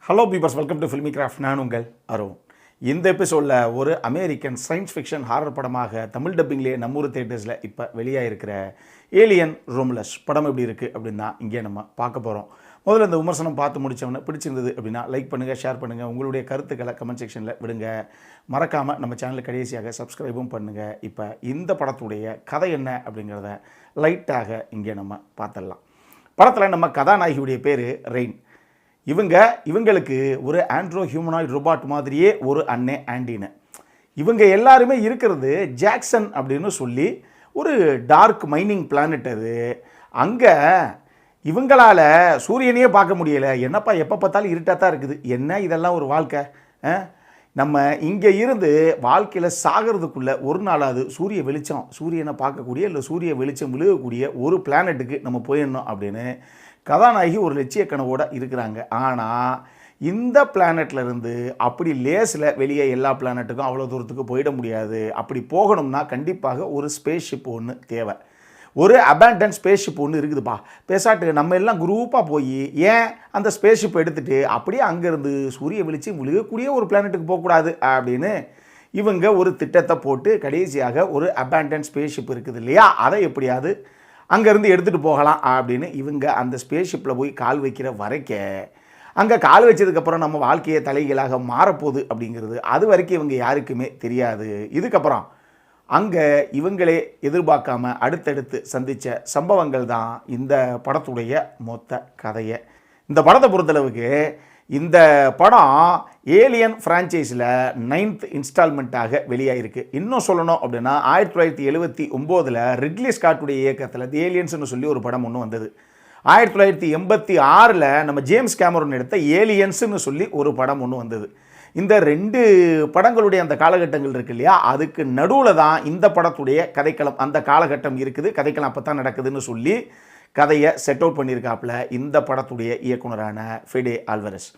Hello பீபர்ஸ், welcome to filmi craft. நான் உங்கள் அருண். இந்த எபிசோடில் ஒரு அமெரிக்கன் சயின்ஸ் ஃபிக்ஷன் ஹாரர் படமாக தமிழ் டப்பிங்லேயே நம்மூர் தேட்டர்ஸில் இப்போ வெளியாகிருக்கிற ஏலியன் ரோமுலஸ் படம் எப்படி இருக்குது அப்படின்னு தான் இங்கே நம்ம பார்க்க போகிறோம். முதல்ல இந்த விமர்சனம் பார்த்து முடித்தவொன்னே பிடிச்சிருந்தது அப்படின்னா லைக் பண்ணுங்கள், ஷேர் பண்ணுங்கள், உங்களுடைய கருத்துக்களை கமெண்ட் செக்ஷனில் விடுங்க. மறக்காமல் நம்ம சேனலுக்கு கடைசியாக சப்ஸ்கிரைபும் பண்ணுங்கள். இப்போ இந்த படத்துடைய கதை என்ன அப்படிங்கிறத லைட்டாக இங்கே நம்ம பார்த்துடலாம். படத்தில் நம்ம கதாநாயகியுடைய பேர் ரெயின். இவங்களுக்கு ஒரு ஆண்ட்ரோ ஹியூமனாய்டு ரோபாட் மாதிரியே ஒரு அண்ணே ஆண்டின்னு. இவங்க எல்லாருமே இருக்கிறது ஜாக்சன் அப்படின்னு சொல்லி ஒரு டார்க் மைனிங் பிளானட். அது அங்கே இவங்களால் சூரியனையே பார்க்க முடியலை. என்னப்பா எப்போ பார்த்தாலும் இருட்டாக தான் இருக்குது, என்ன இதெல்லாம் ஒரு வாழ்க்கை? நம்ம இங்கே இருந்து வாழ்க்கையில் சாகிறதுக்குள்ளே ஒரு நாளாவது சூரியனை பார்க்கக்கூடிய இல்லை சூரிய வெளிச்சம் விழுகக்கூடிய ஒரு பிளானட்டுக்கு நம்ம போயிடணும் அப்படின்னு கதாநாயகி ஒரு லட்சிய கனவோடு இருக்கிறாங்க. ஆனால் இந்த பிளானட்லேருந்து அப்படி லேஸில் வெளியே எல்லா பிளானட்டுக்கும் அவ்வளோ தூரத்துக்கு போயிட முடியாது. அப்படி போகணும்னா கண்டிப்பாக ஒரு ஸ்பேஸ் ஷிப் ஒன்று தேவை. ஒரு அபேண்டன் ஸ்பேஸ் ஷிப் ஒன்று இருக்குதுப்பா. பேசாட்டு நம்ம எல்லாம் குரூப்பாக போய் ஏன் அந்த ஸ்பேஸ் ஷிப் எடுத்துகிட்டு அப்படியே அங்கேருந்து சூரிய வெளிச்சம் விழுகக்கூடிய ஒரு பிளானட்டுக்கு போகக்கூடாது அப்படின்னு இவங்க ஒரு திட்டத்தை போட்டு கடைசியாக ஒரு அபேண்டன் ஸ்பேஸ் ஷிப் இருக்குது இல்லையா, அதை எப்படியாவது அங்கேருந்து எடுத்துகிட்டு போகலாம் அப்படின்னு இவங்க அந்த ஸ்பேஸ் ஷிப்பில் போய் கால் வைக்கிற வரைக்கும் அங்கே கால் வச்சதுக்கப்புறம் நம்ம வாழ்க்கையை தலைகீழாக மாறப்போகுது அப்படிங்கிறது அது வரைக்கும் இவங்க யாருக்குமே தெரியாது. இதுக்கப்புறம் அங்கே இவங்களே எதிர்பார்க்காம அடுத்தடுத்து சந்தித்த சம்பவங்கள் தான் இந்த படத்துடைய மொத்த கதையை. இந்த படத்தை பொறுத்தளவுக்கு இந்த படம் ஏலியன் ஃப்ரான்ச்சைஸில் 9th இன்ஸ்டால்மெண்ட்டாக வெளியாகிருக்கு. இன்னும் சொல்லணும் அப்படின்னா 1979 ரிட்லி ஸ்காட்டுடைய இயக்கத்தில் ஏலியன்ஸ்னு சொல்லி ஒரு படம் ஒன்று வந்தது. 1986 நம்ம ஜேம்ஸ் கேமரூன் எடுத்த ஏலியன்ஸ்னு சொல்லி ஒரு படம் ஒன்று வந்தது. இந்த 2 படங்களுடைய அந்த காலகட்டங்கள் இருக்கு இல்லையா, அதுக்கு நடுவில் தான் இந்த படத்துடைய கதைக்களம் அந்த காலகட்டம் இருக்குது. கதைக்களம் அப்போ தான் நடக்குதுன்னு சொல்லி கதையை செட் அவுட் பண்ணியிருக்காப்புல இந்த படத்துடைய இயக்குனரான ஃபெடே ஆல்வரஸ்.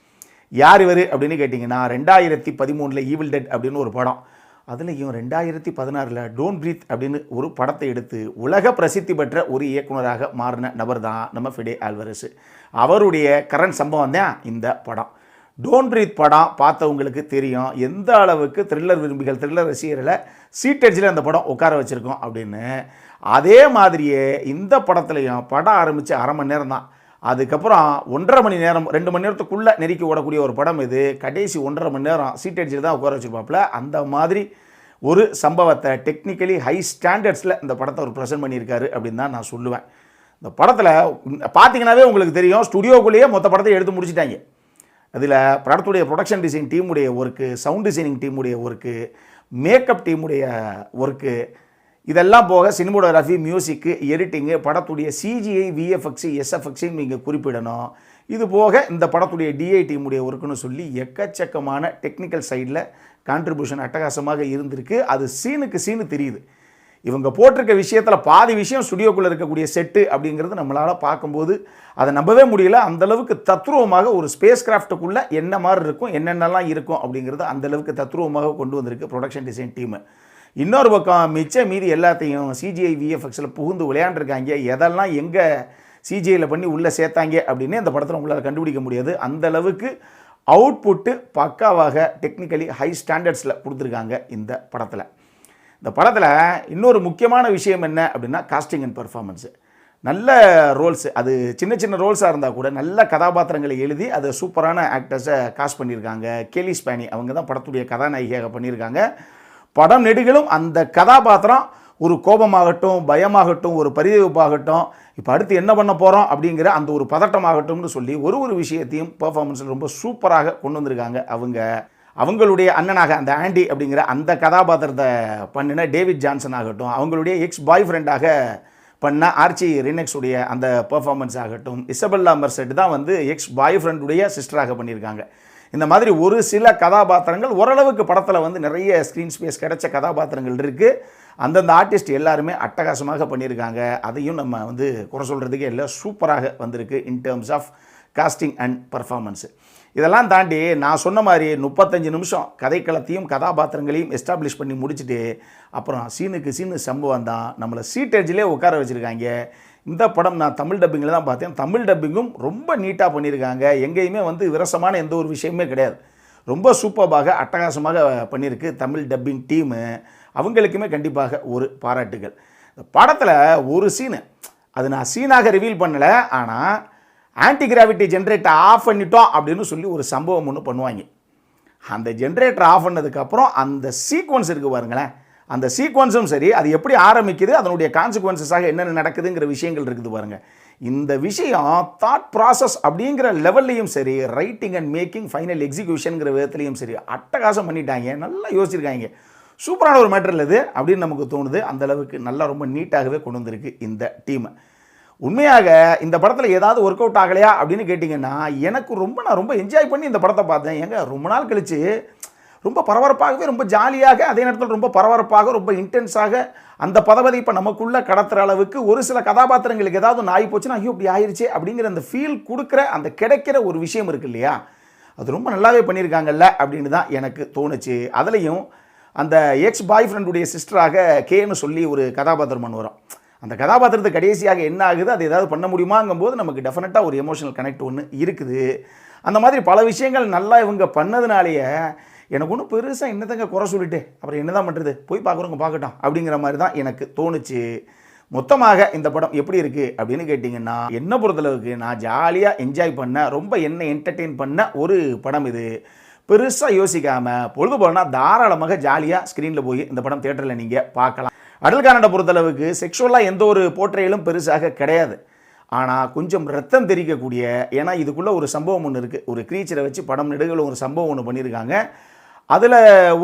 யார் இவர் அப்படின்னு கேட்டிங்கன்னா 2013 ஈவில் டெட் அப்படின்னு ஒரு படம், அதுலேயும் 2016 டோன்ட் பிரீத் அப்படின்னு ஒரு படத்தை எடுத்து உலக பிரசித்தி பெற்ற ஒரு இயக்குனராக மாறின நபர் தான் நம்ம ஃபெடே ஆல்வரஸ். அவருடைய கரண்ட் சம்பவம் தான் இந்த படம். டோன்ட் பிரீத் படம் பார்த்தவங்களுக்கு தெரியும் எந்த அளவுக்கு த்ரில்லர் விரும்பிகள், த்ரில்லர் ரசிகர்களை சீட்டெட்ஜில் அந்த படம் உட்கார வச்சுருக்கோம் அப்படின்னு. அதே மாதிரியே இந்த படத்துலையும் படம் ஆரம்பித்து அரை மணி நேரம் தான், அதுக்கப்புறம் 1.5 மணி நேரம் 2 மணி நேரத்துக்குள்ளே நெருக்கி ஓடக்கூடிய ஒரு படம் இது. கடைசி 1.5 மணி நேரம் சீட்டெட்ஜில் தான் உட்கார வச்சுருப்பாப்புல. அந்த மாதிரி ஒரு சம்பவத்தை டெக்னிக்கலி ஹை ஸ்டாண்டர்ட்ஸில் இந்த படத்தை ஒரு ப்ரெசென்ட் பண்ணியிருக்காரு அப்படின்னு தான் நான் சொல்லுவேன். இந்த படத்தில் பார்த்தீங்கன்னாவே உங்களுக்கு தெரியும், ஸ்டுடியோக்குள்ளேயே மொத்த படத்தை எடுத்து முடிச்சிட்டாங்க. அதில் படத்துடைய ப்ரொடக்ஷன் டிசைன் டீமுடைய ஒர்க்கு, சவுண்ட் டிசைனிங் டீமுடைய ஒர்க்கு, மேக்கப் டீமுடைய ஒர்க்கு, இதெல்லாம் போக சினிமோடோகிராஃபி, மியூசிக்கு, எடிட்டிங்கு, படத்துடைய சிஜிஐ, விஎஃப்எக்ஸு, எஸ்எஃப்எக்ஸையும் நீங்கள் குறிப்பிடணும். இது போக இந்த படத்துடைய டிஐ டீமுடைய ஒர்க்குன்னு சொல்லி எக்கச்சக்கமான டெக்னிக்கல் சைடில் கான்ட்ரிபியூஷன் அட்டகாசமாக இருந்திருக்கு. அது சீனுக்கு சீனு தெரியுது. இவங்க போட்டிருக்க விஷயத்தில் பாதி விஷயம் ஸ்டுடியோக்குள்ளே இருக்கக்கூடிய செட்டு அப்படிங்கிறது நம்மளால் பார்க்கும்போது அதை நம்பவே முடியல. அந்தளவுக்கு தத்ரூபமாக ஒரு ஸ்பேஸ் கிராஃப்ட்டுக்குள்ளே என்ன மாதிரி இருக்கும், என்னென்னலாம் இருக்கும் அப்படிங்கிறது அந்தளவுக்கு தத்ரூபமாக கொண்டு வந்திருக்கு ப்ரொடக்ஷன் டிசைன் டீமு. இன்னொரு பக்கம் மீதி எல்லாத்தையும் சிஜிஐ, விஎஃப்எக்ஸில் புகுந்து விளையாண்டுருக்காங்க. எதெல்லாம் எங்கே சிஜிஐயில் பண்ணி உள்ளே சேர்த்தாங்க அப்படின்னு அந்த படத்தில் உங்களால் கண்டுபிடிக்க முடியாது. அந்தளவுக்கு அவுட்புட்டு பக்காவாக டெக்னிக்கலி ஹை ஸ்டாண்டர்ட்ஸில் கொடுத்துருக்காங்க இந்த படத்தில். இந்த படத்தில் இன்னொரு முக்கியமான விஷயம் என்ன அப்படின்னா காஸ்டிங் அண்ட் பர்ஃபார்மன்ஸு. நல்ல ரோல்ஸு, அது சின்ன சின்ன ரோல்ஸாக இருந்தால் கூட நல்ல கதாபாத்திரங்களை எழுதி அதை சூப்பரான ஆக்டர்ஸை காஸ்ட் பண்ணியிருக்காங்க. கேலி ஸ்பானி அவங்க தான் படத்துடைய கதாநாயகியாக பண்ணியிருக்காங்க. படம் நெடுகளும் அந்த கதாபாத்திரம் ஒரு கோபமாகட்டும், பயமாகட்டும், ஒரு பரிதவிப்பாகட்டும், இப்போ அடுத்து என்ன பண்ண போகிறோம் அப்படிங்கிற அந்த ஒரு பதட்டமாகட்டும்னு சொல்லி ஒரு விஷயத்தையும் பர்ஃபார்மன்ஸில் ரொம்ப சூப்பராக கொண்டு வந்திருக்காங்க. அவங்களுடைய அண்ணனாக அந்த ஆண்டி அப்படிங்கிற அந்த கதாபாத்திரத்தை பண்ணின டேவிட் ஜான்சன் ஆகட்டும், அவங்களுடைய எக்ஸ் பாய் ஃப்ரெண்டாக பண்ண ஆர்ச்சி ரினெக்ஸுடைய அந்த பர்ஃபார்மன்ஸ் ஆகட்டும், இசபெல்லா மெர்செட் தான் எக்ஸ் பாய் ஃப்ரெண்டுடைய சிஸ்டராக பண்ணியிருக்காங்க. இந்த மாதிரி ஒரு சில கதாபாத்திரங்கள் ஓரளவுக்கு படத்தில் நிறைய ஸ்க்ரீன் ஸ்பேஸ் கிடைச்ச கதாபாத்திரங்கள் இருக்குது. அந்தந்த ஆர்டிஸ்ட் எல்லாருமே அட்டகாசமாக பண்ணியிருக்காங்க. அதையும் நம்ம குறை சொல்கிறதுக்கே இல்லை, சூப்பராக வந்திருக்கு in terms of casting and performance. இதெல்லாம் தாண்டி நான் சொன்ன மாதிரி 35 நிமிஷம் கதைக்களத்தையும் கதாபாத்திரங்களையும் எஸ்டாப்ளிஷ் பண்ணி முடிச்சுட்டு அப்புறம் சீனுக்கு சீனு சம்பவம் தான் நம்மளை சீட்டேஜிலே உட்கார வச்சுருக்காங்க. இந்த படம் நான் தமிழ் டப்பிங்கில் தான் பார்த்தேன். தமிழ் டப்பிங்கும் ரொம்ப நீட்டாக பண்ணியிருக்காங்க. எங்கேயுமே வந்து விரசமான எந்த ஒரு விஷயமே கிடையாது. ரொம்ப சூப்பராக அட்டகாசமாக பண்ணியிருக்கு தமிழ் டப்பிங் டீமு. அவங்களுக்குமே கண்டிப்பாக ஒரு பாராட்டுகள். இந்த படத்தில் ஒரு சீனு, அது நான் சீனாக ரிவீல் பண்ணலை, ஆனால் ஆன்டி கிராவிட்டி ஜென்ரேட்டரை ஆஃப் பண்ணிட்டோம் அப்படின்னு சொல்லி ஒரு சம்பவம் ஒன்று பண்ணுவாங்க. அந்த ஜென்ரேட்டர் ஆஃப் பண்ணதுக்கப்புறம் அந்த சீக்வன்ஸ் இருக்குது பாருங்களேன், அந்த சீக்வன்ஸும் சரி, அது எப்படி ஆரம்பிக்குது, அதனுடைய கான்சிக்வன்சஸாக என்னென்ன நடக்குதுங்கிற விஷயங்கள் இருக்குது பாருங்கள். இந்த விஷயம் தாட் ப்ராசஸ் அப்படிங்கிற லெவல்லையும் சரி, ரைட்டிங் அண்ட் மேக்கிங் ஃபைனல் எக்ஸிக்யூஷனுங்கிற விதத்துலையும் சரி அட்டகாசம் பண்ணிட்டாங்க. நல்லா யோசிச்சிருக்காங்க. சூப்பரான ஒரு மேட்டர் இது அப்படின்னு நமக்கு தோணுது. அந்தளவுக்கு நல்லா ரொம்ப நீட்டாகவே கொண்டு வந்திருக்கு இந்த டீமை. உண்மையாக இந்த படத்தில் ஏதாவது ஒர்க் அவுட் ஆகலையா அப்படின்னு கேட்டிங்கன்னா, எனக்கு நான் ரொம்ப என்ஜாய் பண்ணி இந்த படத்தை பார்த்தேன். ஏங்க ரொம்ப நாள் கழித்து ரொம்ப பரபரப்பாகவே, ரொம்ப ஜாலியாக, அதே நேரத்தில் ரொம்ப பரபரப்பாக, ரொம்ப இன்டென்ஸாக அந்த பதவதை இப்போ நமக்குள்ளே கடத்துகிற அளவுக்கு ஒரு சில கதாபாத்திரங்களுக்கு ஏதாவது ஒன்று ஆகி போச்சுன்னா, ஐயோ இப்படி ஆயிடுச்சு அப்படிங்கிற அந்த ஃபீல் கொடுக்குற அந்த கிடைக்கிற ஒரு விஷயம் இருக்குது இல்லையா, அது ரொம்ப நல்லாவே பண்ணியிருக்காங்கல்ல அப்படின்னு தான் எனக்கு தோணுச்சு. அதுலேயும் அந்த எக்ஸ் பாய் ஃப்ரெண்டுடைய சிஸ்டராக கேன்னு சொல்லி ஒரு கதாபாத்திரம் ஒன்று வரும். அந்த கதாபாத்திரத்துக்கு கடைசியாக என்ன ஆகுது, அது ஏதாவது பண்ண முடியுமாங்கும்போது நமக்கு டெஃபினட்டாக ஒரு எமோஷனல் கனெக்ட் ஒன்று இருக்குது. அந்த மாதிரி பல விஷயங்கள் நல்லா இவங்க பண்ணதுனாலேயே எனக்கு ஒன்றும் பெருசாக என்னத்தங்க குறை சொல்லிட்டு அப்புறம் என்ன தான் பண்ணுறது, போய் பார்க்குறவங்க பார்க்கட்டும் அப்படிங்கிற மாதிரி தான் எனக்கு தோணுச்சு. மொத்தமாக இந்த படம் எப்படி இருக்குது அப்படின்னு கேட்டிங்கன்னா, என்னை பொறுத்தளவுக்கு நான் ஜாலியாக என்ஜாய் பண்ண, ரொம்ப என்ன என்டர்டெயின் பண்ண ஒரு படம் இது. பெருசாக யோசிக்காமல் பொழுது போலனா தாராளமாக ஜாலியாக ஸ்க்ரீனில் போய் இந்த படம் தியேட்டரில் நீங்கள் பார்க்கலாம். அடல் கானடை பொறுத்தளவுக்கு செக்ஷுவலாக எந்த ஒரு போர்ட்ரேலும் பெருசாக கிடையாது. ஆனால் கொஞ்சம் ரத்தம் தெரிக்கக்கூடிய, ஏன்னா இதுக்குள்ளே ஒரு சம்பவம் ஒன்று இருக்குது. ஒரு க்ரீச்சரை வச்சு படம் நெடுகள் ஒரு சம்பவம் ஒன்று பண்ணியிருக்காங்க. அதில்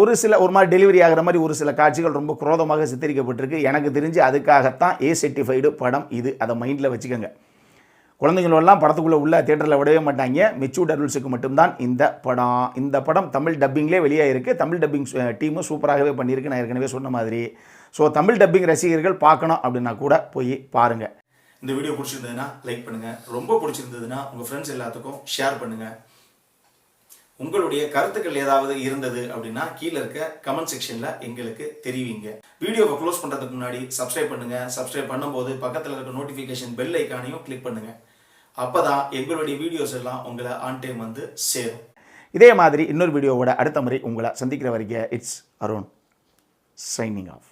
ஒரு மாதிரி டெலிவரி ஆகிற மாதிரி ஒரு சில காட்சிகள் ரொம்ப குரோதமாக சித்தரிக்கப்பட்டிருக்கு. எனக்கு தெரிஞ்சு அதுக்காகத்தான் A-certified படம் இது. அதை மைண்டில் வச்சுக்கோங்க. குழந்தைங்களெல்லாம் படத்துக்குள்ளே உள்ள தியேட்டரில் விடவே மாட்டாங்க. மெச்சூர்ட் அடல்ட்ஸுக்கு மட்டும்தான் இந்த படம். இந்த படம் தமிழ் டப்பிங்லேயே வெளியே இருக்குது. தமிழ் டப்பிங் டீமும் சூப்பராகவே பண்ணியிருக்கு, நான் ஏற்கனவே சொன்ன மாதிரி. ஸோ தமிழ் டப்பிங் ரசிகர்கள் பார்க்கணும் அப்படின்னா கூட போய் பாருங்கள். இந்த வீடியோ பிடிச்சிருந்ததுன்னா லைக் பண்ணுங்கள். ரொம்ப பிடிச்சிருந்ததுன்னா உங்கள் ஃப்ரெண்ட்ஸ் எல்லாத்துக்கும் ஷேர் பண்ணுங்கள். உங்களுடைய கருத்துக்கள் ஏதாவது இருந்தது அப்படின்னா கீழே இருக்க கமெண்ட் செக்ஷனில் எங்களுக்கு தெரிவிங்க. வீடியோவை க்ளோஸ் பண்ணுறதுக்கு முன்னாடி சப்ஸ்கிரைப் பண்ணுங்கள். சப்ஸ்கிரைப் பண்ணும்போது பக்கத்தில் இருக்க நோட்டிஃபிகேஷன் பெல் ஐக்கானையும் கிளிக் பண்ணுங்கள். அப்போ தான் எங்களுடைய வீடியோஸ் எல்லாம் உங்களை ஆன் டைம் வந்து சேரும். இதே மாதிரி இன்னொரு வீடியோவோட அடுத்த முறை உங்களை சந்திக்கிற வரைக்கும் இட்ஸ் அருண் சைனிங் ஆஃப்.